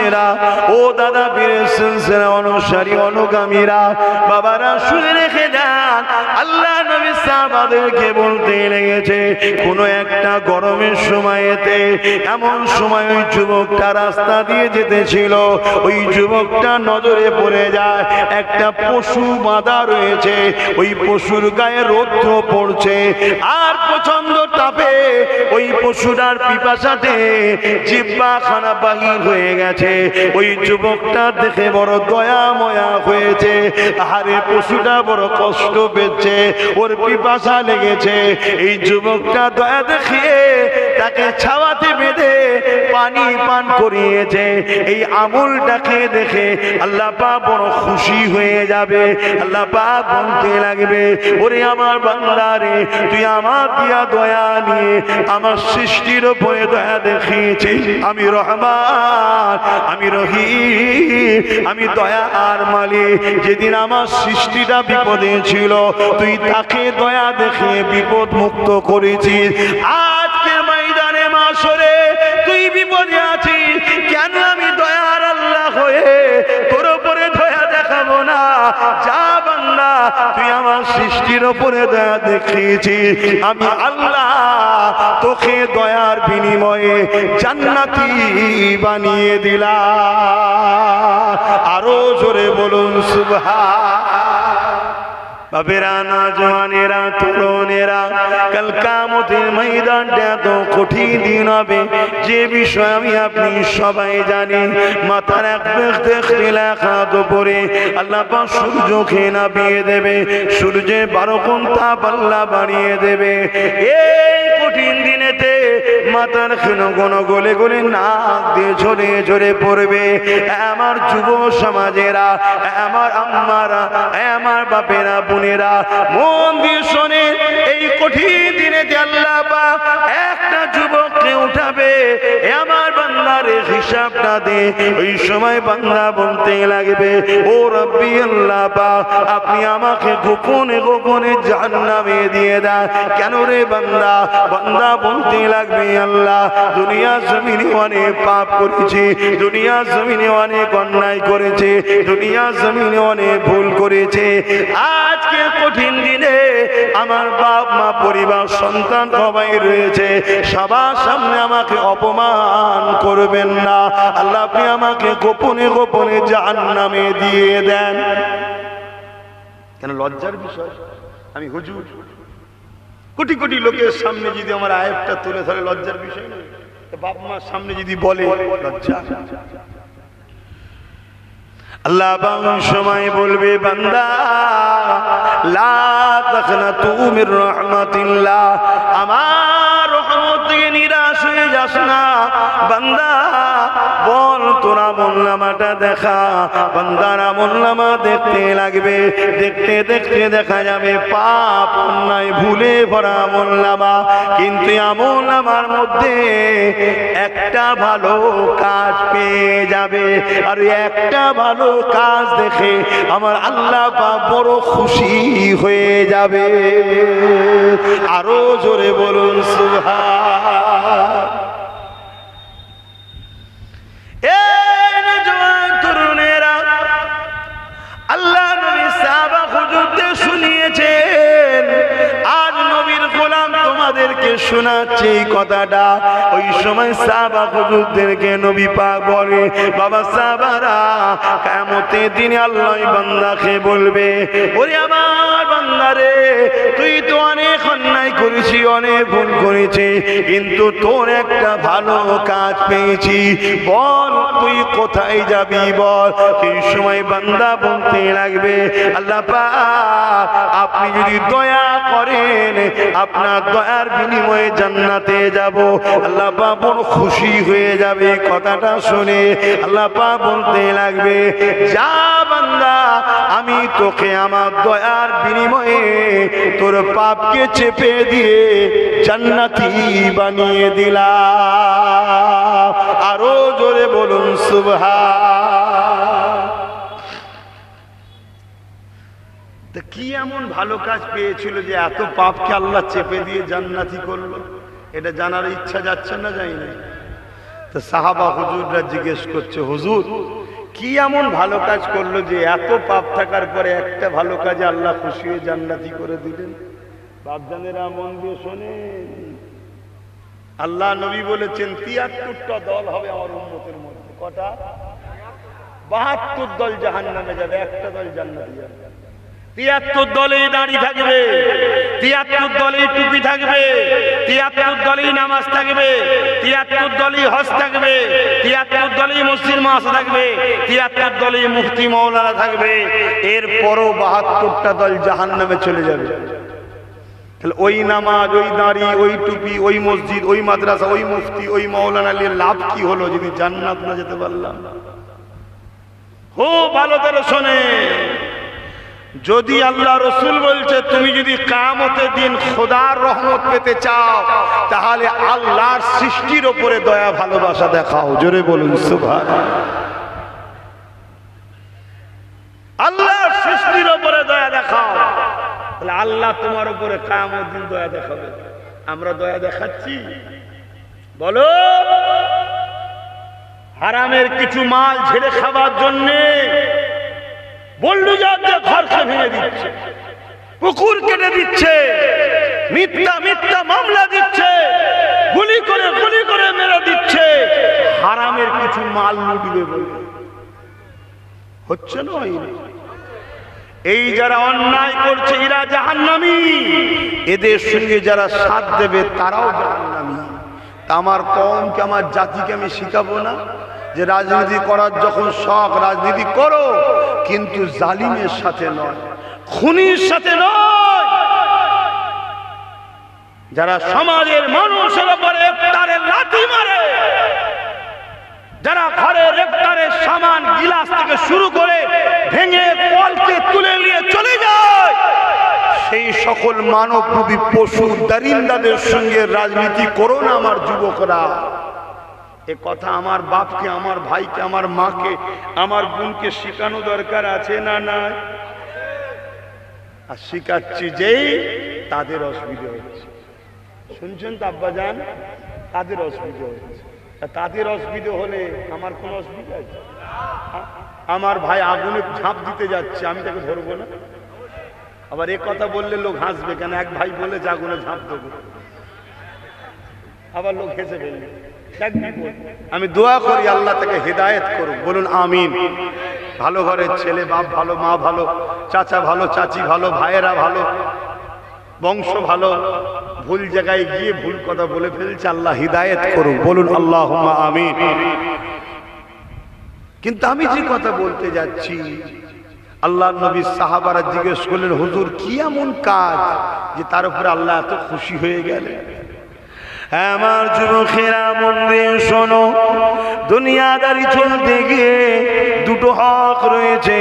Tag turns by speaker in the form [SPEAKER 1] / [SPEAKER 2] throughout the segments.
[SPEAKER 1] মানুষেরা, ও দাদা পীরের সিলসিলা অনুসারী অনুগামীরা, বাবারা শুনে রেখে যান, আল্লাহ নবী সাহাবাদেরকে বলতে লেগেছে, কোন একটা গরমের সময়েতে এমন সময় ওই যুবকটা রাস্তা দিয়ে যেতেছিল, ওই যুবকটা নজরে পড়ে যায় একটা পশু বাঁধা রয়েছে, ওই পশুর গায়ে রৌদ্র পড়ছে আর প্রচন্ড তাপে ওই পশুটার পিপাসাতে জিহ্বা খানা বাহির হয়ে গেছে। ওই যুবকটা দেখে বড় দয়া ময়া হয়েছে, আরে পশুটা বড় কষ্ট পেয়েছে, ওর পিপাসা লেগেছে। এই যুবকটা দয়া দেখিয়ে তাকে ছাওয়াতে বেঁধে পানি পান করিয়েছে। এই আমলটাকে দেখে আল্লাহ পাক বড় খুশি হয়ে যাবে। আল্লাহ পাক বলতে লাগবে, ওরে আমার বান্দা রে, তুই আমার দিয়া দয়া নিয়ে আমার সৃষ্টির উপরে দয়া দেখিয়েছিস। আমি রহমান, আমি রহিম, আমি দয়া আর মালিক। যেদিন আমার সৃষ্টিটা বিপদে ছিল, তুই তাকে দয়া দেখে বিপদ মুক্ত করেছিস। আজকে ময়দানে মাশরে তুই বিপদে আছিস, কেন আমি দয়ার আল্লাহ হয়ে তোর উপরে দয়া দেখাবো না? যা বান্দা, তুই আমার সৃষ্টির উপরে দয়া দেখিয়েছিস, আমি আল্লাহ তোকে দয়ার বিনিময়ে জান্নাতি বানিয়ে দিলাম। আরো জোরে বলুন সুবহান। বাবেরা, নওজওয়ানেরা, তরুণেরা, কাল কিয়ামতের ময়দানটা এত কঠিন দিন হবে, যে বিষয় আমি আপনি সবাই জানি। মাথার এক ব্যক্তি খিলাফাত উপরে আল্লাহ পাক সূর্যকে নামিয়ে দেবে, সূর্যের 12 গুণ তাপ আল্লাহ বাড়িয়ে দেবে। এই কঠিন দিনেতে মাথার ক্ষীণ গলে গলে নাক দিয়ে ঝরে ঝরে পড়বে। আমার যুব সমাজেরা, আমার আম্মারা, আমার বাপেরা, বোনেরা, মন দিয়ে শোনে, এই কঠিন দিনে আল্লাহ পাক একটা যুবককে উঠাবে, আমার বান্দারে হিসাবটা দে। ওই সময় বান্দা বলতে লাগবে, ও রব্বি আল্লাহ পাক, আপনি আমাকে গোপনে গোপনে জাহান্নামে দিয়ে দেন। কেন রে বান্দা? বান্দা বলতে লাগবে, আল্লাহ দুনিয়া জমিনে অনেক পাপ করেছি, দুনিয়া জমিনে অনেক অন্যায় করেছে, দুনিয়া জমিনে অনেক ভুল করেছে। আজকে কঠিন দিনে আমার বাপ মা, পরিবার, সন্তান সবাই রয়েছে, সবার সামনে আমাকে অপমান করবেন না। আল্লাহ আপনি আমাকে গোপনে গোপনে জাহান্নামে দিয়ে দেন। কেন? লজ্জার বিষয়। আমি হুজুর, কোটি কোটি লোকের সামনে যদি আমার আয়াতটা তুলে ধরে, লজ্জার বিষয় না? বাপ মার সামনে যদি বলে, লজ্জা। আল্লাহ সময় বলবে, বান্দা লা তাকনাতু মির রাহমাতিল্লাহ, আমার রহমত থেকে নিরাশ হয়ে যাস না। বান্দা বল, তোর আমলনামাটা দেখা। বান্দার আমলনামা দেখতে লাগবে, দেখতে দেখতে দেখা যাবে পাপ অন্যায় ভুলে ভরা আমলনামা। কিন্তু আমলনামার মধ্যে একটা ভালো কাজ পেয়ে যাবে, আর একটা ভালো কাজ দেখে আমার আল্লাহ পাক বড় খুশি হয়ে যাবে। আরো জোরে বলুন সুবহান। তরুণেরা, আল্লাহ নবী সাহাবা হুজুরদের শুনিয়েছেন, আজ নবীর গোলাম তোমাদেরকে শোনাচ্ছে এই কথাটা। ওই সময় সাহাবা হুজুরদেরকে নবী পাক বলে, বাবা সাহাবারা, কিয়ামতের দিনে আল্লাহ বান্দাকে বলবে, ওরে আমার বান্দারে, তুই তো অনেক অন্যায় করেছি, অনেক ভুল করেছি, কিন্তু তোর একটা ভালো কাজ পেয়েছি, বল তুই কোথায় যাবি বল। এই সময় বান্দা বলতে লাগবে, আল্লাহ পাক আপনি যদি দয়া করেন, আপনার দয়ার বিনিময়ে জান্নাতে যাব। আল্লাহ পাক বড় খুশি হয়ে যাবে। কথাটা শুনে আল্লাহ পাক বলতে লাগবে, যা বান্দা, আমি তোকে আমার দয়ার বিনিময়ে তোর পাপকে চেপে দিয়ে জান্নাতি বানিয়ে দিলাম। আরো জোরে বলুন সুবহান। কি এমন ভালো কাজ পেয়েছিল যে এত পাপকে আল্লাহ চেপে দিয়ে জান্নাতি করলো? এটা জানার ইচ্ছা যাচ্ছে না? যাই না? তো সাহাবা হুজুররা জিজ্ঞেস করছে, হুজুর কি এমন ভালো কাজ করলো যে এত পাপ থাকার পরে একটা ভালো কাজে আল্লাহ খুশি হয়ে জান্নাতি করে দিলেন? বাপজানেরা মন দিয়ে শোনেন, আল্লাহ নবী বলেছেন ৭৩টা দল হবে আমার উম্মতের মধ্যে। কটা? ৭২ দল জাহান্নামে যাবে, একটা দল জান্নাতে যাবে। ৭৩ দলে দাড়ি থাকবে, ৭৩ দলে টুপি থাকবে, ৭৩ দলেই নামাজ থাকবে, ৭৩ দলেই হজ থাকবে, ৭৩ দলেই মসজিদ মাদ্রাসা থাকবে, ৭৩ দলেই মুফতি মাওলানা থাকবে। এরপরও ৭২টা দল জাহান্নামে চলে যাবে। তাহলে ওই নামাজ, ওই দাড়ি, ওই টুপি, ওই মসজিদ, ওই মাদ্রাসা, ওই মুফতি, ওই মাওলানা নিয়ে লাভ কি হলো যদি জান্নাত না যেতে পারলাম? খুব ভালো করে শোনে, যদি আল্লাহ রসুল বলছে তুমি যদি কিয়ামতের দিন খোদার রহমত পেতে চাও তাহলে আল্লাহর সৃষ্টির উপরে দয়া ভালোবাসা দেখাও। জোরে বলুন সুবহানাল্লাহ। আল্লাহর সৃষ্টির উপরে দয়া দেখাও, তাহলে আল্লাহ তোমার উপরে কিয়ামতের দিন দয়া দেখাবে। আমরা দয়া দেখাচ্ছি? বলো। হারামের কিছু মাল ঝেড়ে খাবার জন্যে বল্লুজারদের ঘরকে ভেঙে দিচ্ছে, পুকুর কেটে দিচ্ছে, মিথ্যা মিথ্যা মামলা দিচ্ছে, গুলি করে মেরে দিচ্ছে, হারামের কিছু মাল লুটবে বলে। হচ্ছে না? এই যারা অন্যায় করছে এরা জাহান্নামী, এদের সঙ্গে যারা সাথ দেবে তারাও জাহান্নামী। তা আমার কওমকে, আমার জাতিকে আমি শিখাবো না যে রাজনীতি করার যখন শখ রাজনীতি করো, কিন্তু জালিমের সাথে নয়, খুনির সাথে নয়। যারা সমাজের মানুষের উপরে ইফতারের লাঠি মারে, যারা ঘরের ইফতারের সামান গিলাস থেকে শুরু করে ভেঙে কলকে তুলে নিয়ে চলে যায়, সেই সকল মানবরূপী পশু দারিন্দাদের সঙ্গে রাজনীতি করো না আমার যুবকরা। এ কথা আমার বাপকে, আমার ভাইকে, আমার মাকে, আমার বোনকে শেখানো দরকার আছে না? না। আর শিখাচ্ছি যেই তাদের অসুবিধা হচ্ছে। শুনছেন তো আব্বাজান? তাদের অসুবিধা হচ্ছে। তাদের অসুবিধা হলে আমার কোন অসুবিধা আছে? আমার ভাই আগুনে ঝাঁপ দিতে যাচ্ছে, আমি তাকে ধরবো না? আবার এ কথা বললে লোক হাসবে কেন? এক ভাই বলেছে আগুনে ঝাঁপ দেবো, আবার লোক হেসে ফেলবে। আমি দোয়া করি আল্লাহ তাকে হেদায়েত করুক। বলুন আমিন। ভালো ঘরের ছেলে, বাপ ভালো, মা ভালো, চাচা ভালো, চাচি ভালো, ভাইয়েরা ভালো, বংশ ভালো, ভুল জায়গায় গিয়ে ভুল কথা বলে ফেলছে, আল্লাহ হিদায়েত করুক। বলুন আল্লাহুম্মা আমিন। কিন্তু আমি যে কথা বলতে যাচ্ছি, আল্লাহ নবী সাহাবারা জিজ্ঞেস করলেন, হুজুর কি এমন কাজ যে তার উপরে আল্লাহ এত খুশি হয়ে গেলেন? আমার যুবকেরা মন দিয়ে শোনো, দুনিয়াদারি চলতে গিয়ে দুটো হক রয়েছে।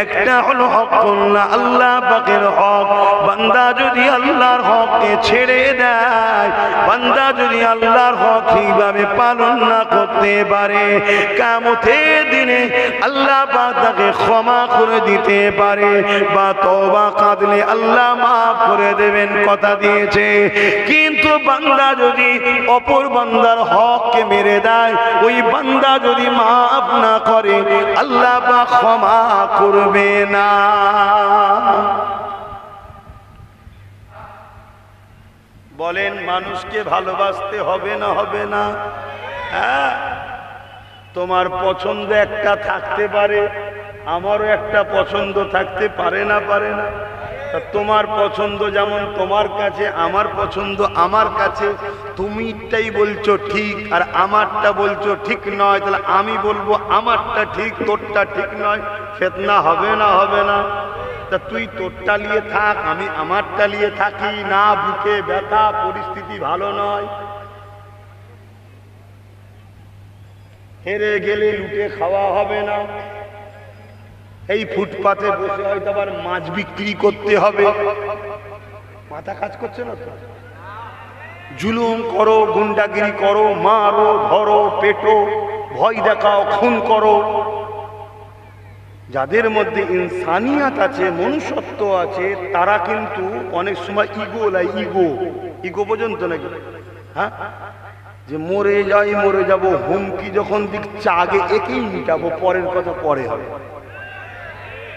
[SPEAKER 1] একটা হলো হকুল্লাহ, আল্লাহ পাকের হক। বান্দা যদি আল্লাহর হককে ছেড়ে দেয়, বান্দা যদি আল্লাহর হক ঠিকভাবে পালন না করতে পারে, কিয়ামতের দিনে আল্লাহ পাক তাকে ক্ষমা করে দিতে পারে, বা তওবা কাঁদলে আল্লাহ মাফ করে দেবেন, কথা দিয়েছে। কিন্তু বান্দা যদি অপর বান্দার হককে মেরে দেয়, ওই বান্দা যদি মাফ না করে, আল্লাহ পাক ক্ষমা করবে না। বলেন মানুষকে ভালোবাসতে হবে না হবে না? হ্যাঁ, তোমার পছন্দ একটা থাকতে পারে, আমারও একটা পছন্দ থাকতে পারে না? পারে না? তোমার পছন্দ যেমন তোমার কাছে, আমার পছন্দ আমার কাছে। তুমিটাই বলছো ঠিক আর আমারটা বলছো ঠিক নয়, তাহলে আমি বলবো আমারটা ঠিক, তোরটা ঠিক নয়। ফিতনা হবে না হবে না? তা তুই তোরটা নিয়ে থাক, আমি আমারটা নিয়ে থাকি না, বুকে ব্যথা, পরিস্থিতি ভালো নয়। হেরে গেলে লুটে খাওয়া হবে না। এই ফুটপাতে বসে হয়তো আবার মাছ বিক্রি করতে হবে, মাথা কাজ করছে না তো? জুলুম করো, গুন্ডাগিরি করো, মারো, ধরো, পেটো, ভয় দেখাও, খুন করো। যাদের মধ্যে ইনসানিয়াত আছে, মনুষ্যত্ব আছে, তারা কিন্তু অনেক সময় ইগো বোঝেন তো নাকি? হ্যাঁ, যে মরে যাই মরে যাব, হুমকি যখন দিচ্ছে আগে একেই মিটাবো, পরের কথা পরে হবে।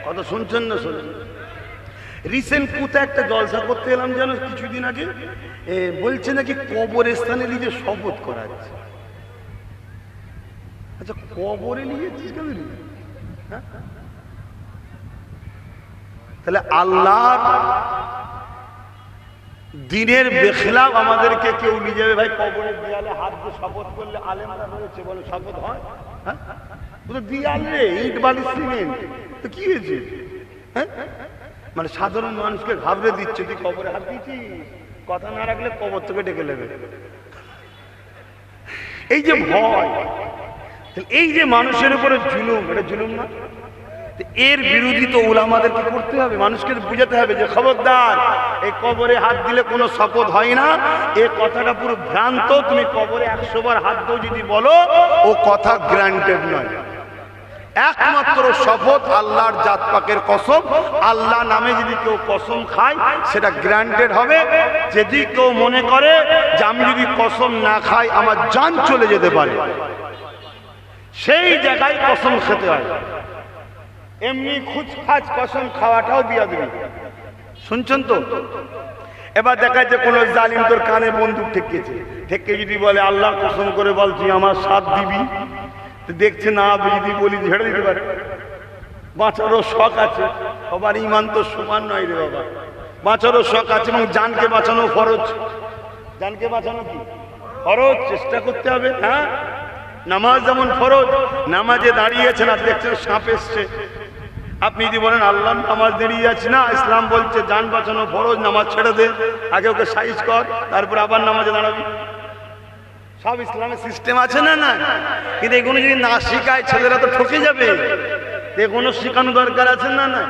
[SPEAKER 1] কথা শুনছেন না? শুনছেন? রিসেন্ট কোথায় একটা জলসা করতে এলাম যেন কিছুদিন আগে, বলছে নাকি কবরস্থানে নিজে শপথ করা যাচ্ছে। আচ্ছা কবরে নিয়েছিস কেন? হ্যাঁ, তাহলে আল্লাহর দিনের বেখলাফ আমাদেরকে কেউ নিয়ে যাবে। ভাই কবরের দেয়ালে হাত দিয়ে শপথ করলে আলেমরা রয়েছে বলে শপথ হয়? হ্যাঁ, দিয়াল রে, ইট বালি সিমেন্ট, তো কি হয়েছে? হ্যাঁ, মানে সাধারণ মানুষকে ঘাবড়ে দিচ্ছে, তুই কবরে হাত দিচ্ছিস, কথা না রাখলে কবর থেকে ডেকে নেবে। এই যে ভয়, এই যে মানুষের উপরে জুলুম, এটা জুলুম না? এর বিরোধী তো উলামাদেরকে করতে হবে, মানুষকে বুঝাতে হবে যে খবরদার, এই কবরে হাত দিলে কোনো শপথ হয় না, এই কথাটা পুরো ভ্রান্ত। তুমি কবরে 100 বার হাত দাও যদি বলো, ও কথা গ্রান্টেড নয়। একমাত্র শপথ আল্লাহর জাত পাকের কসম, আল্লাহ নামে যদি কেউ কসম খায় সেটা গ্রান্টেড হবে। যদি কেউ মনে করে যে আমি যদি কসম না খাই আমার জান চলে যেতে পারে, সেই জায়গায় কসম খেতে হয়। এমনি খুচখাচ কসম খাওয়াটাও বিয়াদবি। শুনছেন তো? এবার দেখা যাচ্ছে কোন জালিম তোর কানে বন্দুক ঠেকিয়েছে, ঠেকে যদি বলে আল্লাহর কসম করে বল তুই আমার সাথ দিবি, দেখছে না যদি বলি ঝেড়ে দিতে পারে। বাঁচারও শখ আছে, সবার ইমান তো সমান নয় রে বাবা। বাঁচারও শখ আছে এবং জানকে বাঁচানো ফরজ। জানকে বাঁচানো কি ফরজ? চেষ্টা করতে হবে। হ্যাঁ, নামাজ যেমন ফরজ, নামাজে দাঁড়িয়েছেন আর দেখছেন সাপ এসছে, আপনি যদি বলেন আল্লাহ নামাজ দাঁড়িয়ে যাচ্ছি না, ইসলাম বলছে জান বাঁচানো ফরজ, নামাজ ছেড়ে দে, আগে ওকে সাইজ কর, তারপর আবার নামাজে দাঁড়াবি। সব ইসলামের সিস্টেম আছে না? না, কিন্তু এগুলো যদি না শিখায় ছেলেরা তো ঠকে যাবে। এগুলো শেখানো দরকার আছে না? না।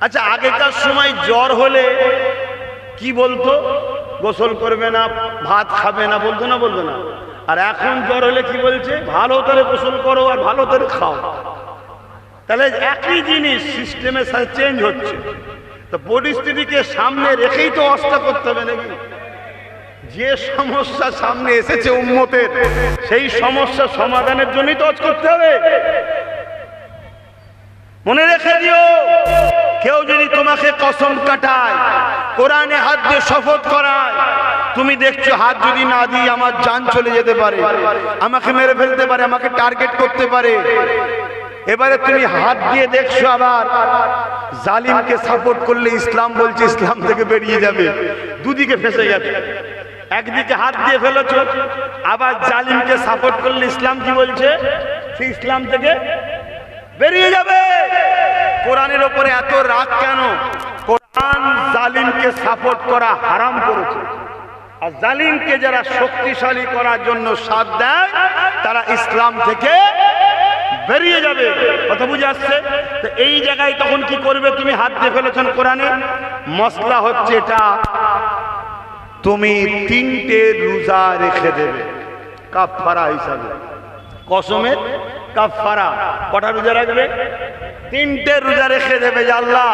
[SPEAKER 1] আচ্ছা আগেকার সময় জ্বর হলে কি বলতো? গোসল করবে না, ভাত খাবে না, বলতো না? বলতো না? আর এখন জ্বর হলে কি বলছে? ভালো করে গোসল করো আর ভালো করে খাও। তাহলে একই জিনিস সিস্টেমের সাথে চেঞ্জ হচ্ছে। তো পরিস্থিতিকে সামনে রেখেই তো অস্ত্র করতে হবে নাকি? যে সমস্যা সামনে এসেছে উম্মতের, সেই সমস্যা সমাধানের জন্যই তো করতে হবে। মনে রেখে দিও, কেউ যদি তোমাকে কসম কাটায়, কোরআনে হাত দিয়ে শপথ করায়, তুমি দেখছো হাত যদি না দিই আমার জান চলে যেতে পারে, আমাকে মেরে ফেলতে পারে, আমাকে টার্গেট করতে পারে, এবারে তুমি হাত দিয়ে দেখছো আবার জালিমকে সাপোর্ট করলে ইসলাম বলছে ইসলাম থেকে বেরিয়ে যাবে, দুদিকে ফেসে গেছে। একদিকে হাত দিয়ে ফেলেছো, আবার জালিমকে সাপোর্ট করলে ইসলাম কি বলছে? সে ইসলাম থেকে বেরিয়ে যাবে। কোরআনের উপরে এত রাগ কেন? কোরআন জালিমকে সাপোর্ট করা হারাম করেছে, আর জালিমকে যারা শক্তিশালী করার জন্য সাথ দেয় তারা ইসলাম থেকে বেরিয়ে যাবে। কথা বুঝে আসছে? তো এই জায়গায় তখন কি করবে? তুমি হাত দিয়ে ফেলেছেন কোরআনে, মসলা হচ্ছে এটা, তুমি 3টে রোজা রেখে দেবে কাফারা হিসাবে। কসমের কাফারা কটা রোজা রাখবে? 3টে রোজা রেখে দেবে যে আল্লাহ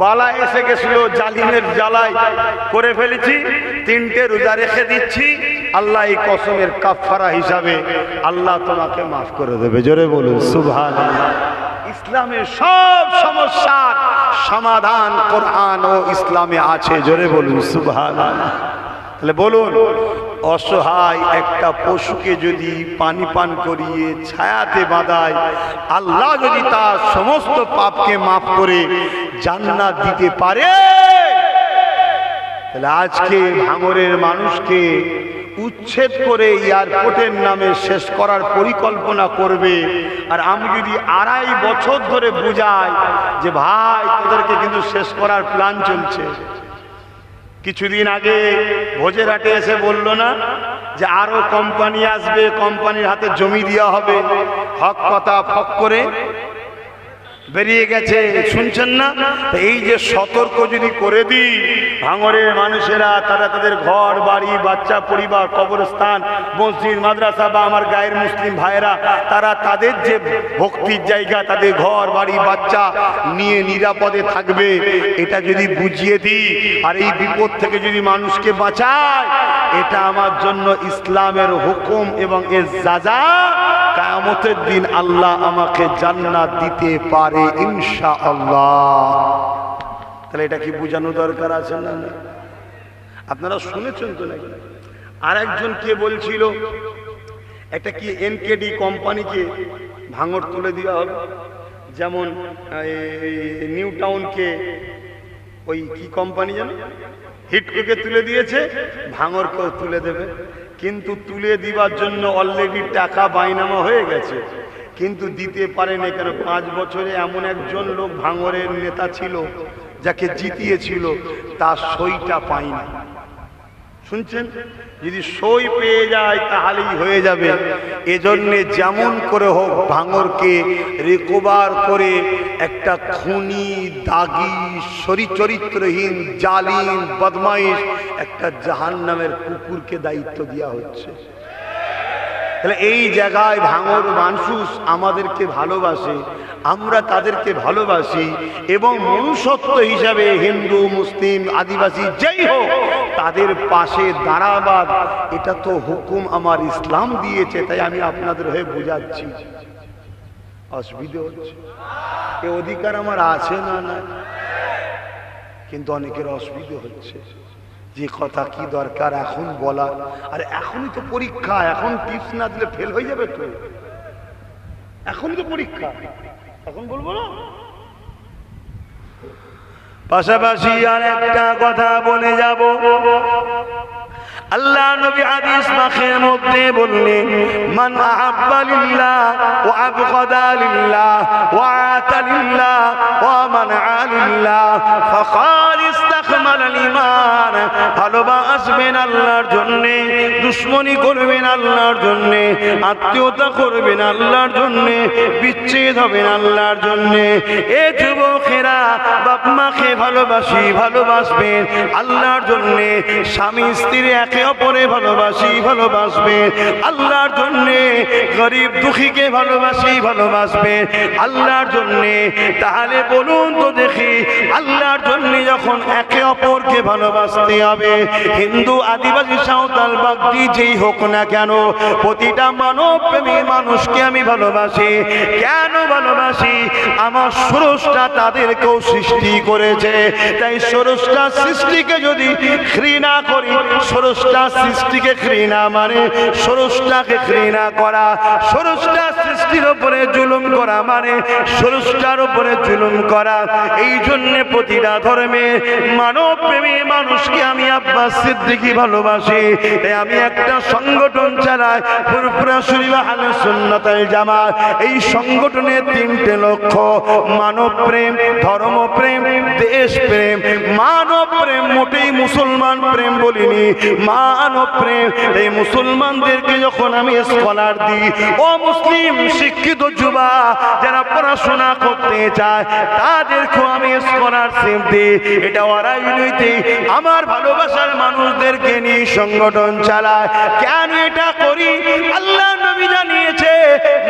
[SPEAKER 1] বালা এসে গেছিল, জালিমের জ্বালায় করে ফেলেছি, 3টে রোজা রেখে দিচ্ছি, আল্লাহ এই কসমের কাফারা হিসাবে আল্লাহ তোমাকে মাফ করে দেবে। জোরে বলুন সুবহানাল্লাহ। ইসলামের সব সমস্যার সমাধান কোরআন ও ইসলামে আছে। জোরে বলুন সুবহানাল্লাহ। তাহলে বলুন, অসহায় একটা পশুকে যদি পানি পান করিয়ে ছায়াতে বাঁধায়, আল্লাহ যদি তার সমস্ত পাপকে মাফ করে জান্নাত দিতে পারে, তাহলে আজকে ভাঙরের মানুষকে উচ্ছেদ করে এয়ারপোর্টের নামে শেষ করার পরিকল্পনা করবে, আর আমি যদি 2.5 বছর ধরে বুঝাই যে ভাই তোদেরকে কিন্তু শেষ করার প্ল্যান চলছে। কিছুদিন আগে ভোজেরহাটে এসে বলল না যে আরো কোম্পানি আসবে, কোম্পানির হাতে জমি দেওয়া হবে, হক কথা ফক করে বেরিয়ে গেছে, শুনছেন না? তো এই যে সতর্ক যদি করে দিই, ভাঙড়ের মানুষেরা তারা তাদের ঘর বাড়ি বাচ্চা পরিবার কবরস্থান মসজিদ মাদ্রাসা বা আমার গায়ের মুসলিম ভাইয়েরা তারা তাদের যে ভক্তির জায়গা তাদের ঘর বাড়ি বাচ্চা নিয়ে নিরাপদে থাকবে, এটা যদি বুঝিয়ে দিই আর এই বিপদ থেকে যদি মানুষকে বাঁচায়, এটা আমার জন্য ইসলামের হুকুম এবং এর সাজা। কিয়ামতের দিন আল্লাহ আমাকে জান্নাত দিতে পারে ইনশাআল্লাহ। তাহলে এটা কি বোঝানো দরকার আছে না? আপনারা শুনেছেন তো নাকি? আর একজন কে বলছিল একটা কি এনকেডি কোম্পানিকে ভাঙড় তুলে দেওয়া হবে, যেমন নিউ টাউনকে ওই কি কোম্পানি যেন হিটকোকে তুলে দিয়েছে, ভাঙড়কেও তুলে দেবে। কিন্তু তুলে দিবার জন্য অলরেডি টাকা বাইনামা হয়ে গেছে, কিন্তু দিতে পারেনি। কেন? 5 বছরে এমন একজন লোক ভাঙড়ের নেতা ছিল যাকে জিতিয়েছিল, তার সইটা পায়নি। শুনছেন? যদি সই পেয়ে যায় তাহলেই হয়ে যাবে। এজন্যে যেমন করে হোক ভাঙড়কে রিকভার করে একটা খুনি দাগি চরিত্রহীন জালিম বদমাইশ একটা জাহান্নামের কুকুরকে দায়িত্ব দেওয়া হচ্ছে। তাহলে এই জায়গায় ভাঙড় মানুষ আমাদেরকে ভালোবাসে, আমরা তাদেরকে ভালোবাসি এবং মনুষ্যত্ব হিসাবে হিন্দু মুসলিম আদিবাসী যেই হোক তাদের পাশে দাঁড়াবার এটা তো হুকুম আমার ইসলাম দিয়েছে। তাই আমি আপনাদের হয়ে বোঝাচ্ছি, অসুবিধা হচ্ছে, এ অধিকার আমার আছে না? না, কিন্তু অনেকের অসুবিধা হচ্ছে। যে কথা কি দরকার এখন বলা, আর এখনই তো পরীক্ষা, এখন টিপস না দিলে ফেল হয়ে যাবে তো। এখনই তো পরীক্ষা, এখন বলবো না। পাশাপাশি আর একটা কথা বলে যাব, আল্লাহ নবী হাদিস পাকের মধ্যে বললেন, মান আহাব্বা লিল্লাহ ওয়া আবগাদা লিল্লাহ ওয়া আতা লিল্লাহ ওয়া মানআ লিল্লাহ ফাকাদ ইস্তাকমালাল ঈমান। ভালোবাসবেন আল্লাহর জন্য, দুশমনি করবেন আল্লাহর জন্য, আত্মীয়তা করবেন আল্লাহর জন্য, বিচ্ছেদ হবেন আল্লাহর জন্য। এ যুবকেরা বাপ মাকে ভালোবাসবেন আল্লাহর জন্য, স্বামী স্ত্রী একে অপরে ভালোবাসবেন আল্লাহর জন্য, গরিব দুঃখীকে ভালোবাসবেন আল্লাহর জন্য। তাহলে বলুন তো দেখি, আল্লাহর জন্য যখন একে অপরকে ভালোবাসতে হবে, হিন্দু আদিবাসী সাঁওতাল বাগদি যেই হোক না কেন, প্রতিটা মানব প্রেমী মানুষকে আমি ভালোবাসি। কেন ভালোবাসি? আমার স্রষ্টা তাদেরকেও সৃষ্টি করেছে। তাই স্রষ্টা সৃষ্টিকে যদি ঘৃণা করি, স্রষ্টা সৃষ্টিকে ঘৃণা মানে স্রষ্টাকে ঘৃণা করা, স্রষ্টা সৃষ্টির উপরে জুলুম করা মানে স্রষ্টার উপরে জুলুম করা। এই জন্য প্রতিটা ধর্মে মানব প্রেমী মানুষকে আমি আব্বাস সিদ্দিকী ভালোবাসি। তাই আমি একটা সংগঠন চালাই, ফুরফুরা শরীফ আহলে সুন্নাত ওয়াল জামাত। এই সংগঠনের 3টে লক্ষ্য: মানব প্রেম, ধর্মপ্রেম, দেশ প্রেম। মানব প্রেম মোটেই মুসলমান প্রেম বলিনি, মানব প্রেম। এই মুসলমানদেরকে যখন আমি স্কলার দিই, ও মুসলিম শিক্ষিত যুবা যারা পড়াশোনা করতে চায় তাদেরকেও আমি স্কলারশিপ দিই। এটা রাজনীতি আমার ভালোবাসার মানুষদেরকে নিয়ে সংগঠন চালায়। কেন এটা করি? আল্লাহ নবী জানিয়েছে,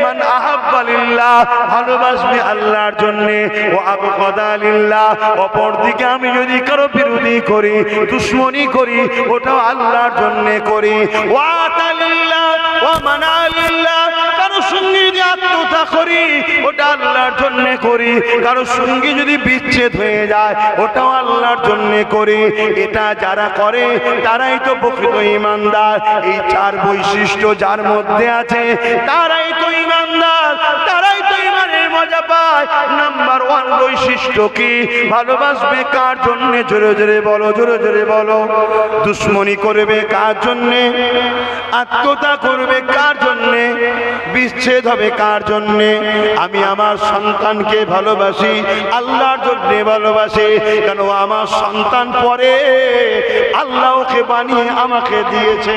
[SPEAKER 1] মান আহাব্বা লিল্লাহ, ভালোবাসবে আল্লাহর জন্য, ও আবগাদা লিল্লাহ, অপরদিকে আমি যদি কারো বিরোধী করি, দুশমনি করি, ওটাও আল্লাহর জন্য করি। ওয়া আতা লিল্লাহ ওয়া মানা লিল্লাহ, কারো সঙ্গে যদি আত্মীয়তা করি ওটা আল্লাহর জন্য করি, কারো সঙ্গে যদি বিচ্ছেদ হয়ে যায় ওটাও আল্লাহর জন্য করি। এটা যারা করে তারাই তো প্রকৃত ঈমানদার। এই 4 বৈশিষ্ট্য যার মধ্যে আছে তারাই তো ঈমানদার, তারাই তো ঈমানের মজা পায়। নাম্বার 1 বৈশিষ্ট্য কি? ভালোবাসবে কার জন্য? জোরে জোরে বলো, জোরে জোরে বলো। দুশমনি করবে কার জন্য? আত্মীয়তা করবে কার জন্য? বিচ্ছেদ হবে কার জন্য? আমি আমার সন্তানকে ভালোবাসি আল্লাহর জন্য ভালোবাসি। কেন? আমার সন্তান পরে আল্লাহ ওকে বানিয়ে আমাকে দিয়েছে।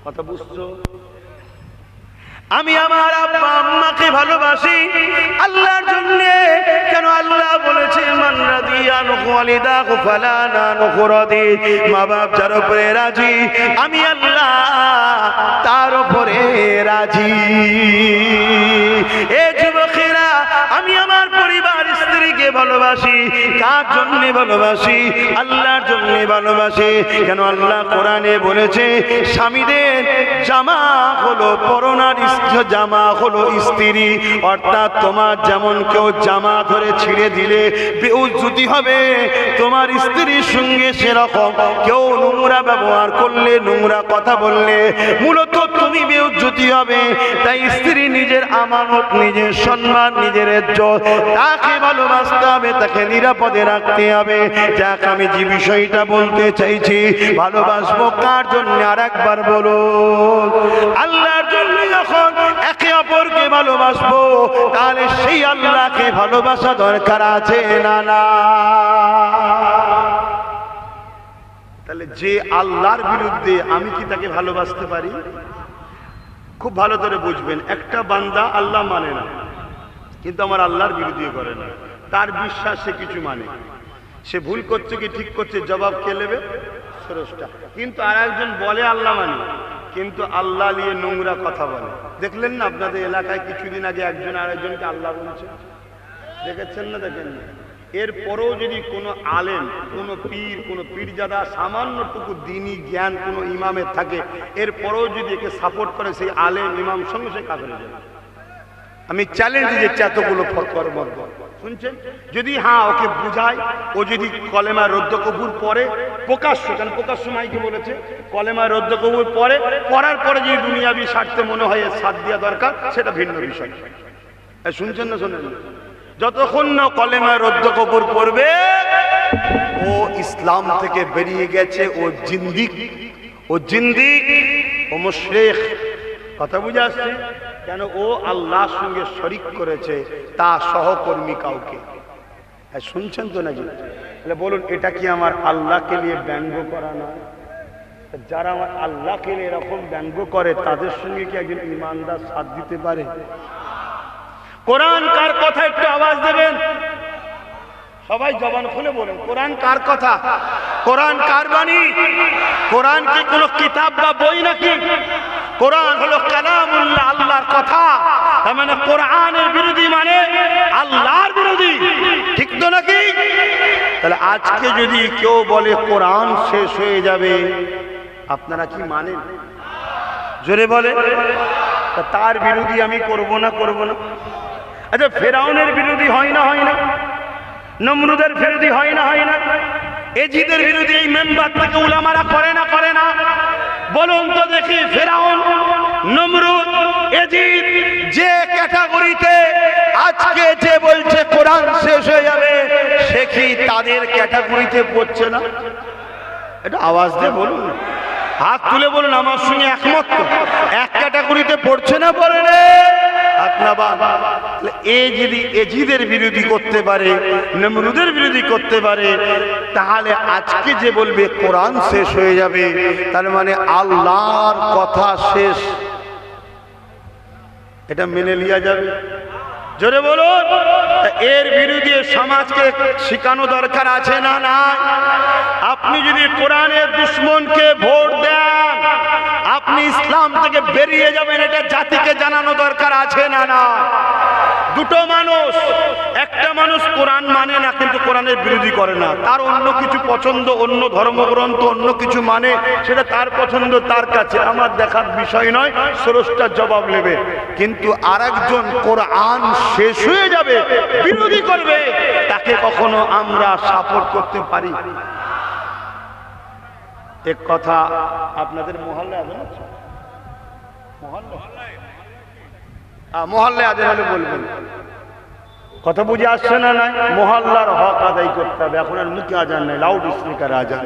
[SPEAKER 1] কথা বুঝছো? আমি আমার আব্বা আম্মাকে ভালোবাসি আল্লাহর জন্য আনহু ওয়ালিদাহু ফালা নানহু রাদি, মা বাপ যার উপরে রাজি আমি আল্লাহ তার উপরে রাজি। এ যুবকেরা, আমি আমার পরিবার স্ত্রীকে ভালোবাসি। কার জন্য ভালোবাসি? আল্লাহর জন্য ভালোবাসি। কেন? আল্লাহ কোরআনে বলেছে স্বামীদের জামা হলো পরনার, জামা হলো স্ত্রী। অর্থাৎ তোমার যেমন কেউ জামা ধরে ছিঁড়ে দিলে বেইজ্জতি হবে, তোমার স্ত্রীর সঙ্গে সেরকম কেউ নোংরা ব্যবহার করলে, নোংরা কথা বললে মূলত তুমি বেইজ্জতি হবে। তাই স্ত্রী নিজের আমানত, নিজের সম্মান, নিজের ইজ্জত, তাকে ভালোবাসতে হবে, তাকে নিরাপদে রাখতে হবে। যাক, আমি যে বিষয়টা বলতে চাইছি, ভালোবাসবো কার জন্য? আর একবার বলুন, আল্লাহর জন্য। যখন একে অপরকে ভালোবাসবো তাহলে সেই আল্লাহকে ভালোবাসা দরকার আছে না না? তাহলে যে আল্লাহর বিরুদ্ধে, আমি কি তাকে ভালোবাসতে পারি? খুব ভালো করে বুঝবেন, একটা বান্দা আল্লাহ মানে না কিন্তু আমার আল্লাহর বিরুদ্ধে করে না, তার বিশ্বাস সে কিছু মানে, সে ভুল করছে কি ঠিক করছে জবাব কে নেবে? স্রষ্টা। কিন্তু আর একজন বলে আল্লাহ মানে, কিন্তু আল্লাহ নিয়ে নোংরা কথা বলে। দেখলেন না আপনাদের এলাকায় কিছুদিন আগে একজন আরেকজনকে আল্লাহ বলছে, দেখেছেন না? দেখেন না? এরপরেও যদি কোনো আলেম, কোনো পীর, কোনো পীরজাদা সামান্যটুকু দ্বীনি জ্ঞান কোনো ইমামের থাকে, এরপরেও যদি একে সাপোর্ট করে, সেই আলেম ইমাম সঙ্গে সে কাফের হয়ে যাবে। আমি চ্যালেঞ্জ দিচ্ছি এতগুলো ফতোয়ার মধ্যে, শুনছেন? যদি ওকে বুঝায়, ও যদি কলেমা রদ্দ কবুল পড়ে প্রকাশ্য, কেন প্রকাশ্য মাইকে বলেছে, কলেমা রদ্দ কবুল পড়ে, পড়ার পরে যদি দুনিয়াবি স্বার্থে মনে হয় সাথ দেওয়া দরকার, সেটা ভিন্ন বিষয়। শুনছেন না? শোনেন? যতক্ষণ না কলেমা রদ্দ কবুল পড়বে, ও ইসলাম থেকে বেরিয়ে গেছে, ও জিন্দিক, ও মুশরিক। কথা বুঝে আসছে? কেন? ও আল্লাহর সঙ্গে শরিক করেছে তার সহকর্মী কাউকে। শুনছেন তো নাকি? তাহলে বলুন, এটা কি আমার আল্লাহকে নিয়ে ব্যঙ্গ করা না? যারা আমার আল্লাহকে নিয়ে এরকম ব্যঙ্গ করে, তাদের সঙ্গে কি একজন ইমানদার সাথ দিতে পারে? কোরআন কার কথা? একটু আওয়াজ দেবেন সবাই, জবান খুলে বলেন, কোরআন কার কথা? কোরআন কার বাণী? কোরআন কি কোনো কিতাব বা বই নাকি? কোরআন হলো কালামুল্লাহ, আল্লাহর কথা। তার মানে কোরআনের বিরোধী মানে আল্লাহর বিরোধী, ঠিক তো নাকি? তাহলে আজকে যদি কেউ বলে কোরআন শেষ হয়ে যাবে, আপনারা কি মানেন? জোরে বলে। তার বিরোধী আমি করব না? আচ্ছা, ফেরাউনের বিরোধী হয় না? নমরুদের বিরোধী হয় না? এজিদের বিরোধী এই মেম্বার থেকে উলামারা করে না? বলুন তো দেখি, ফেরাউন, নমরুদ, এজিদ যে ক্যাটাগরিতে আজকে যে বলছে কোরআন শেষ হয়ে যাবে, সে কি তাদের ক্যাটাগরিতে পড়ছে না? এটা আওয়াজ দিয়ে বলুন, হাত তুলে বলুন, আমার সঙ্গে একমত তো? এক ক্যাটাগরিতে পড়ছে না? পড়ে রে এ যদি এজিদের বিরোধী করতে পারে, নমরুদের বিরোধী করতে পারে, তাহলে আজকে যে বলবে কোরআন শেষ হয়ে যাবে, তার মানে আল্লাহর কথা শেষ, এটা মেনে লিয়া যাবে? জোরে বলুন। এর বিরুদ্ধে সমাজকে শিখানো দরকার আছে না না? আপনি যদি কোরআনের দুশ্মনকে ভোট দেন, আপনি ইসলাম থেকে বেরিয়ে যাবেন, এটা জাতিকে জানানো দরকার আছে না না? দুটো মানুষ, একটা মানুষ কোরআন মানে না কিন্তু কোরআনের বিরোধী করে না, তার অন্য কিছু পছন্দ, অন্য ধর্মগ্রন্থ, অন্য কিছু মানে, সেটা তার পছন্দ, তার কাছে, আমার দেখার বিষয় নয়, স্রষ্টার জবাব নেবে। কিন্তু আরেকজন কোরআন শেষ হয়ে যাবে বিরোধী করবে, তাকে কখনো আমরা সাপোর্ট করতে পারি? এক কথা আপনাদের মহল্লায় আছেন? মহল্লায় আদেন হলে বলবেন, কথা বুঝে আসছে না? নাই, মহল্লার হক আদায় করতে হবে। এখন আর মুখে আজান নাই, লাউড স্পিকার আজান।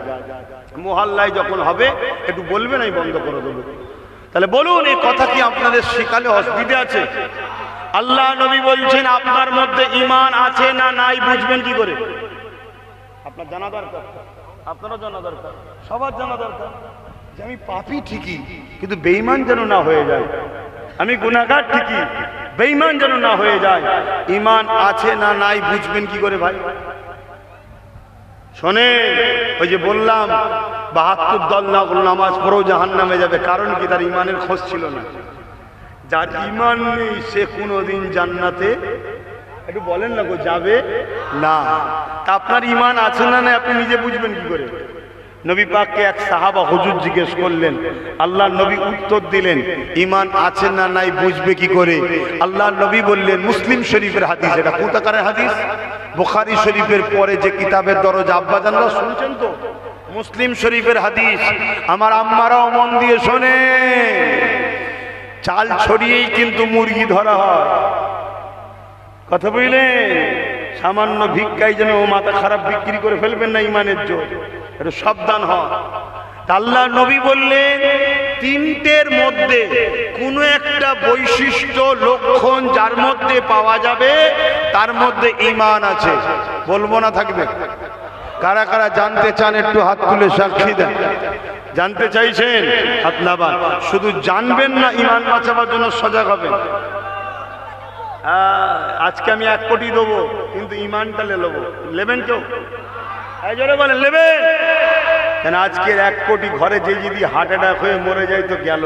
[SPEAKER 1] মহল্লায় যখন হবে একটু বলবেন, আমি বন্ধ করে দেবো। তাহলে বলুন, এই কথা কি আপনাদের শিখালে অসুবিধা আছে? আল্লাহ নবী বলছেন, আপনার মধ্যে ঈমান আছে না নাই বুঝবেন কি করে? আপনার জানা দরকার, আপনারও জানা দরকার, সবার জানা দরকার যে আমি পাপী ঠিকই, কিন্তু বেঈমান যেন না হয়ে যায়। আমি গুনাহগার ঠিকই, বেঈমান যেন না হয়ে যায়। ঈমান আছে না নাই বুঝবেন কি করে ভাই? শোনেন, ওই যে বললাম ৭২ দল নামাজ পড়েও জাহান্নামে যাবে, কারণ কি? তার ইমানের খোঁজ ছিল না। যার ইমান নেই সে কোনোদিন জান্নাতে, একটু বলেন না গো, যাবে না। তা আপনার ইমান আছে না না আপনি নিজে বুঝবেন কি করে? নবী পাককে এক সাহাবা হুজুর জিজ্ঞেস করলেন, আল্লাহ নবী উত্তর দিলেন, ইমান আছে না নাই বুঝবে কি করে? আল্লাহ নবী বললেন, মুসলিম শরীফের হাদিস, এটা কোথাকার হাদিস? বুখারী শরীফের পরে যে কিতাবের দরজা, আব্বাজানরা শুনছেন তো? মুসলিম শরীফের হাদিস। আমার আম্মারাও মন দিয়ে শোনে, চাল ছড়িয়েই কিন্তু মুরগি ধরা হয়, কথা বুঝলেন? সামান্য ভিক্ষায় যেন ও মাথা খারাপ বিক্রি করে ফেলবেন না ইমানের জোর, একটু সাবধান হন। আল্লাহ নবী বললেন, তিনটের মধ্যে কোনো একটা বৈশিষ্ট্য লক্ষণ যার মধ্যে পাওয়া যাবে তার মধ্যে ঈমান আছে। বলবো না থাকবে? কারা কারা জানতে চান একটু হাত তুলে সাক্ষী দেন। জানতে চাইছেন? হাত নামান। শুধু জানবেন না, ঈমান বাঁচাবার জন্য সজাগ হবেন। আজকে আমি 1 কোটি দেবো, কিন্তু ঈমানটা নেবো। নেবেন কেউ? জোরে বলেন, নেবেন? কেন আজকের 1 কোটি ঘরে যে যদি হার্ট অ্যাটাক হয়ে মরে যায় তো গেল,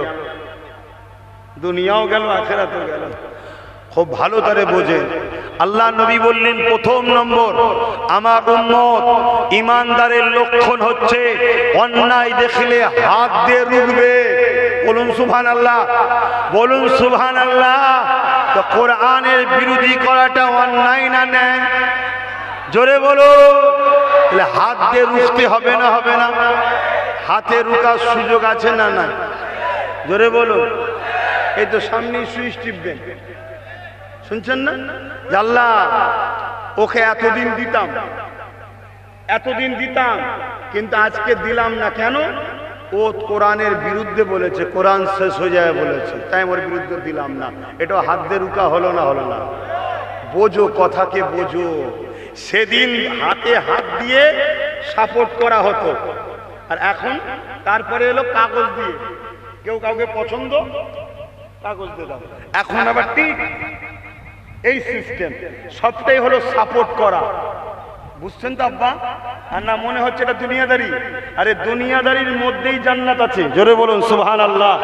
[SPEAKER 1] দুনিয়াও গেল, আখিরাতও গেল। খুব ভালো করে বোঝেন। আল্লাহ নবী বললেন, প্রথম নম্বর আমার উম্মত ঈমানদারের লক্ষণ হচ্ছে অন্যায় দেখলে হাত দিয়ে রুখবে। বলুন সুবহানাল্লাহ, বলুন সুবহানাল্লাহ। তো কোরআনের বিরোধী করাটা অন্যায় না নেই? জোরে বলো। তাহলে হাত দিয়ে রুখতে হবে না, হবে না? হাতে রুকার সুযোগ আছে না না? জোরে বলো। এই তো সামনেই সুইচ টিপবেন, শুনছেন না? আল্লাহ ওকে এতদিন দিতাম, কিন্তু আজকে দিলাম না। কেন? ও কোরআনের বিরুদ্ধে বলেছে, কোরআন শেষ হয়ে যায় বলেছে, তাই ওর বিরুদ্ধে দিলাম না। এটা হাত দিয়ে রুকা হলো না? হলো না? বোঝো, কথাকে বোঝো। সেদিন হাতে হাত দিয়ে সাপোর্ট করা হতো, আর এখন তারপরে এলো কাগজ দিয়ে। কেউ কাউকে পছন্দ, কাগজ দিয়ে দাও। এখন আবার ঠিক এই সিস্টেম, সবটাই হলো সাপোর্ট করা। বুঝছেন তো আব্বা? আর না মনে হচ্ছে এটা দুনিয়াদারি? আরে দুনিয়াদারির মধ্যেই জান্নাত আছে। জোরে বলুন সুবহানাল্লাহ।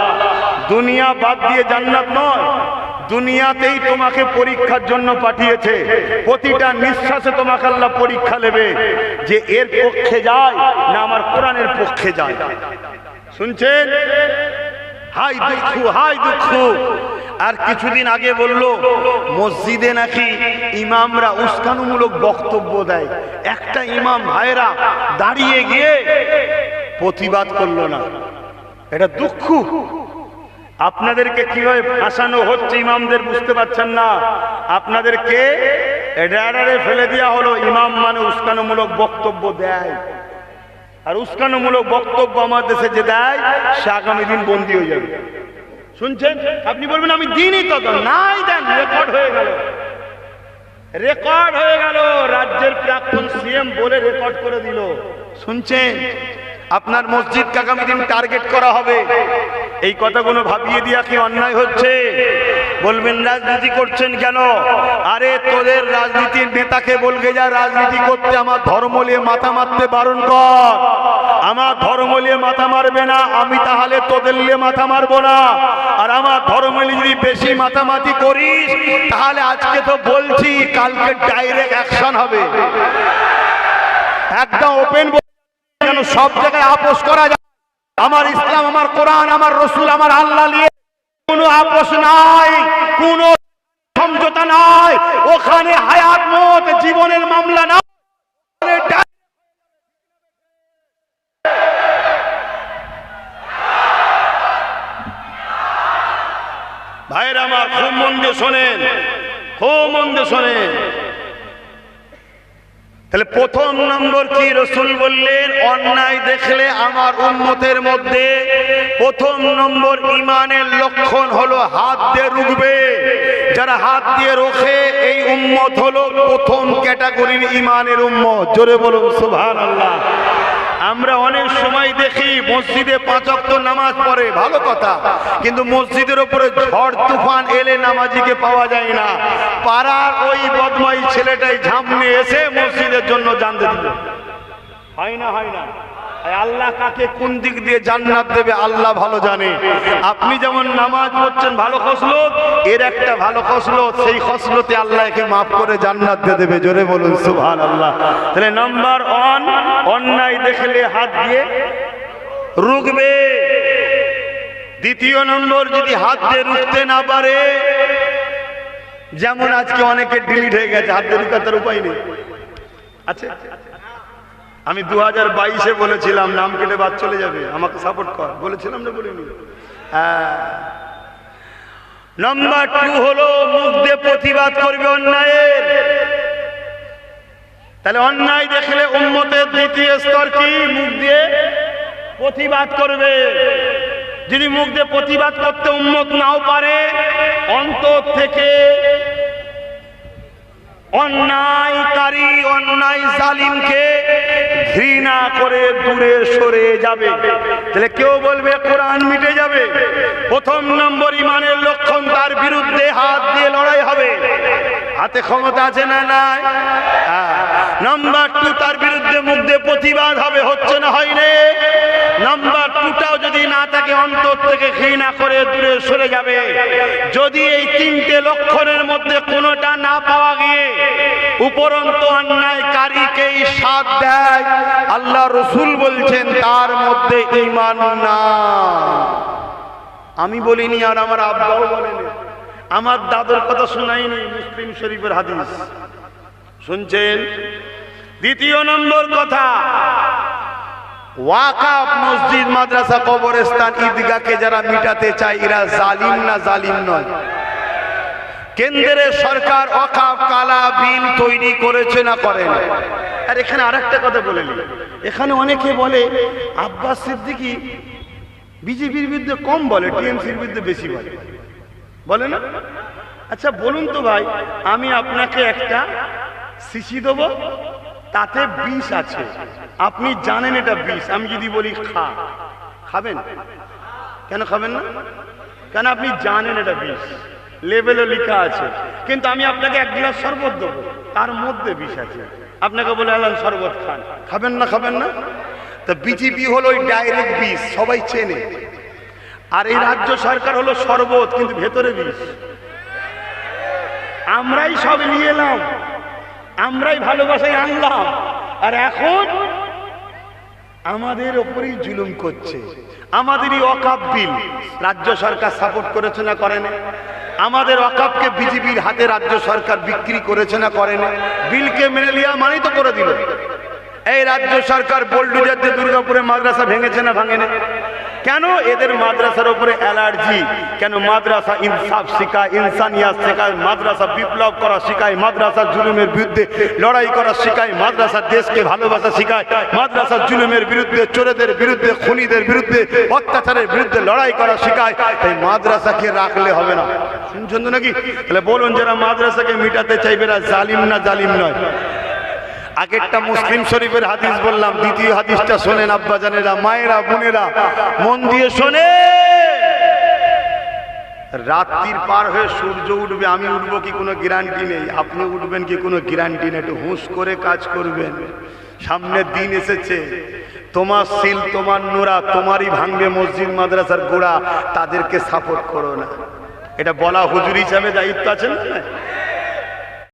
[SPEAKER 1] দুনিয়া বাদ দিয়ে জান্নাত নয়, দুনিয়াতেই তোমাকে পরীক্ষার জন্য পাঠিয়েছে। প্রতিটা নিঃশ্বাসে তোমাকে আল্লাহ পরীক্ষা নেবে যে এর পক্ষে যায় না আমার কোরআনের পক্ষে যায়। শুনছেন? হাই দুঃখ, হাই দুঃখ। আর কিছুদিন আগে বলল মসজিদে নাকি ইমামরা উস্কানিমূলক বক্তব্য দেয়। একটা ইমাম ভাইরা দাঁড়িয়ে গিয়ে প্রতিবাদ করলো না। এটা দুঃখ। আপনাদেরকে কিভাবে ফাঁসানো হচ্ছে ইমামদের বুঝতে পারছেন না। আপনাদেরকে এডারে ফেলে দেওয়া হলো, ইমাম মানে উস্কানিমূলক বক্তব্য দেয়। আর উস্কানিমূলক বক্তব্য আমার দেশে যে দেয় সে আগামী দিন বন্দী হয়ে যাবে। শুনছেন? আপনি বলবেন আমি দিনই তো নাই, দেন। রেকর্ড হয়ে গেল, রেকর্ড হয়ে গেল। রাজ্যের প্রাক্তন সিএম বলে রেকর্ড করে দিল। শুনছেন? আপনার মসজিদকে আগামী দিন টার্গেট করা হবে। এই কথাগুলো ভাবিয়ে দিয়া কি অন্যায় হচ্ছে? বলবেন রাজনীতি করছেন কেন? আরে তোদের রাজনীতির নেতাকে বলবে যা রাজনীতি করতে আমার ধর্ম নিয়ে মাথা মারতে বারণ কর। আমার ধর্ম নিয়ে মাথা মারবে না, আমি তাহলে তোদের নিয়ে মাথা মারবো না। আর আমার ধর্ম নিয়ে যদি বেশি মাতামাতি করিস তাহলে আজকে তো বলছি কালকে ডাইরেক্ট অ্যাকশন হবে। একদম ওপেন, যেন সব জায়গায় আপোষ করা যায়। আমার ইসলাম, আমার কোরআন, আমার রসুল, আমার আল্লাহ নিয়ে কোনো আপোষ নাই, কোনো সমঝোতা নাই। ওখানে হায়াত মত জীবনের মামলা না। ভাইরা আমার, খুব মন দিয়ে শোনেন, খুব মন দিয়ে শোনেন। তাহলে প্রথম নম্বর কি রসুল বললেন? অন্যায় দেখলে আমার উম্মতের মধ্যে প্রথম নম্বর ঈমানের লক্ষণ হলো হাত দিয়ে রুখবে। যারা হাত দিয়ে রোখে এই উম্মত হলো প্রথম ক্যাটাগরির ঈমানের উম্মত। জোরে বলুন সুবহানাল্লাহ। আমরা অনেক সময় দেখি মসজিদে 5 ওয়াক্ত নামাজ পড়ে, ভালো কথা, কিন্তু মসজিদের উপরে ঝড় তুফান এলে নামাজিকে পাওয়া যায় না। পাড়ার ওই বদমাই ছেলেটাই ঝাঁপ নিয়ে এসে মসজিদের জন্য জানতে দিল। হয় না হয় না? আল্লাহ কাকে কোন দিক দিয়ে জান্নাত দেবে আল্লাহ ভালো জানে। আপনি যেমন নামাজ পড়ছেন ভালো খসলত, এর একটা ভালো খসলত, সেই খসলতে আল্লাহ একে মাফ করে জান্নাত দিয়ে দেবে। জোরে বলুন সুবহানাল্লাহ। তাহলে নাম্বার 1, অন্যায় দেখলে হাত দিয়ে রুখবে। দ্বিতীয় নম্বর, যদি হাত দিয়ে রুখতে না পারে, যেমন আজকে অনেকে ডিলিট হয়ে গেছে, হাত দিয়ে রুখার উপায় নেই। আচ্ছা, আমি 2022-এ বলেছিলাম নাম কেটে বাদ চলে যাবে, আমাকে সাপোর্ট কর, বলেছিলাম না বলিনি? নাম্বার 2 হলো মুখ দিয়ে প্রতিবাদ করবে অন্যায়ের। তাহলে অন্যায় দেখলে উম্মতের দ্বিতীয় স্তর কি? মুখ দিয়ে প্রতিবাদ করবে। যদি মুখ দিয়ে প্রতিবাদ করতে উম্মত নাও পারে, অন্তর থেকে অন্যায়কারী অন্যায় জালিমকে ঘৃণা করে দূরে সরে যাবে। তাহলে কেউ বলবে কোরআন মিটে যাবে। প্রথম নম্বর ইমানের লক্ষণ, তার বিরুদ্ধে হাত দিয়ে লড়াই হবে। হাতে ক্ষমতা আছে না নাই? নাম্বার 2, তার বিরুদ্ধে মুখ দিয়ে প্রতিবাদ হবে, হচ্ছে না হয়নি? নাম্বার 2টাও যদি না থাকে, অন্তর থেকে ঘৃণা করে দূরে সরে যাবে। যদি এই 3টে লক্ষণের মধ্যে কোনোটা না পাওয়া গিয়ে উপরন্ত অন্যায়কারীকেই সাথ দেয়, আল্লাহ রসুল বলছেন তার মধ্যে ঈমান না। আমি বলিনি, আর আমার আব্বাও বলেনি, আমার দাদুর কথা শোনাইনি, মুসলিম শরীফের হাদিস শুনছেন। দ্বিতীয় নম্বর কথা, ওয়াকাফ, মসজিদ, মাদ্রাসা, কবরস্থান, ঈদগাহকে যারা মিটাতে চায়, এরা জালিম না জালিম নয়? কেন্দ্রের সরকার ওয়াকাফ কালা বিল তৈরি করেছে না করেন? আর এখানে আরেকটা কথা বলে নি, এখানে অনেকে বলে আব্বাস সিদ্দিকী বিজেপির বিরুদ্ধে কম বলে, টিএমসির বিরুদ্ধে বেশি বলে, বলে না? আচ্ছা বলুন তো ভাই, আমি আপনাকে একটা শিশি দেবো, তাতে বিষ আছে, আপনি জানেন এটা বিষ, আমি যদি বলি খাবেন? কেন খাবেন না? কেন? আপনি জানেন এটা বিষ, লেবেলও লেখা আছে, কিন্তু আমি আপনাকে 1 গ্লাস শরবত দেবো, তার মধ্যে বিষ আছে, আপনাকে বলে আলাম শরবত খান, খাবেন না? খাবেন না? তো বিজেপি হলো ওই ডাইরেক্ট বিষ, সবাই চেনে। আর এই রাজ্য সরকার হলো শরবত, কিন্তু ভেতরে বিষ। আমরাই সব নিয়ে এলাম, আমরাই ভালোবাসায় আনলাম, আর এখন আমাদের ওপরেই জুলুম করছে। আমাদেরই ওয়াকাফ বিল রাজ্য সরকার সাপোর্ট করেছে না করেন? আমাদের ওয়াকাফকে বিজেপির হাতে রাজ্য সরকার বিক্রি করেছে না করেন? বিলকে মেনে লিয়া মানেই তো করে দিল। এই রাজ্য সরকার বোলডুজার দিয়ে দুর্গাপুরে মাদ্রাসা ভেঙেছে না ভাঙেনি? কেন? এদের মাদ্রাসার উপরে অ্যালার্জি। কেন? মাদ্রাসা ইনসাফ শেখায়, ইনসানিয়াত শেখায়, মাদ্রাসা বিপ্লব করা শেখায়, মাদ্রাসা জুলুমের বিরুদ্ধে লড়াই করা শেখায়, মাদ্রাসা দেশকে ভালোবাসা শেখায়, মাদ্রাসা জুলুমের বিরুদ্ধে, চোরেদের বিরুদ্ধে, খুনিদের বিরুদ্ধে, অত্যাচারের বিরুদ্ধে লড়াই করা শেখায়। তাই মাদ্রাসাকে রাখলে হবে না। শুনছেন তো নাকি? তাহলে বলুন, যারা মাদ্রাসাকে মিটাতে চাইবে না, জালিম না জালিম নয়? আগেরটা মুসলিম শরীফের হাদিস বললাম, দ্বিতীয় হাদিসটা শোনেন আব্বাজানেরা, মায়েরা, বোনেরা, মন দিয়ে শোনে। রাত্রির পার হয়ে সূর্য উঠবে, আমি উঠবো কি কোনো গ্যারান্টি নেই, আপনি উঠবেন কি কোনো গ্যারান্টি নেই। একটু হুঁশ করে কাজ করবেন। সামনের দিন এসেছে, তোমার সিল, তোমার নোরা, তোমারই ভাঙবে মসজিদ মাদ্রাসার গোড়া, তাদেরকে সাপোর্ট করো না। এটা বলা হুজুর হিসাবে দায়িত্ব আছে না?